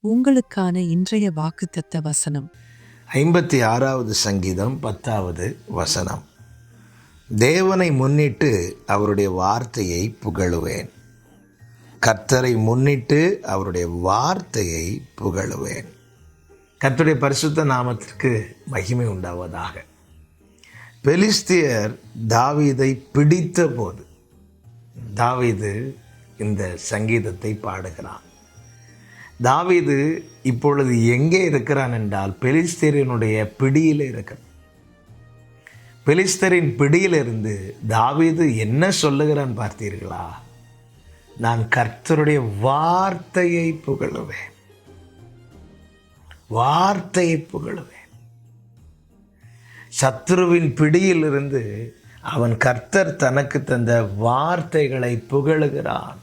உங்களுக்கான இன்றைய வாக்குத்தத்த வசனம் 56வது சங்கீதம் 10வது வசனம். தேவனை முன்னிட்டு அவருடைய வார்த்தையை புகழுவேன். கர்த்தரை முன்னிட்டு அவருடைய வார்த்தையை புகழுவேன். கர்த்தருடைய பரிசுத்த நாமத்திற்கு மகிமை உண்டாவதாக. பெலிஸ்தியர் தாவீதை பிடித்த போது தாவீது இந்த சங்கீதத்தை பாடுகிறான். தாவீது இப்பொழுது எங்கே இருக்கிறான் என்றால் பெலிஸ்தரினுடைய பிடியில் இருக்கிறான். பெலிஸ்தரின் பிடியிலிருந்து தாவீது என்ன சொல்லுகிறான் பார்த்தீர்களா? நான் கர்த்தருடைய வார்த்தையை புகழுவேன், வார்த்தையை புகழுவேன். சத்துருவின் பிடியிலிருந்து அவன் கர்த்தர் தனக்கு தந்த வார்த்தைகளை புகழுகிறான்.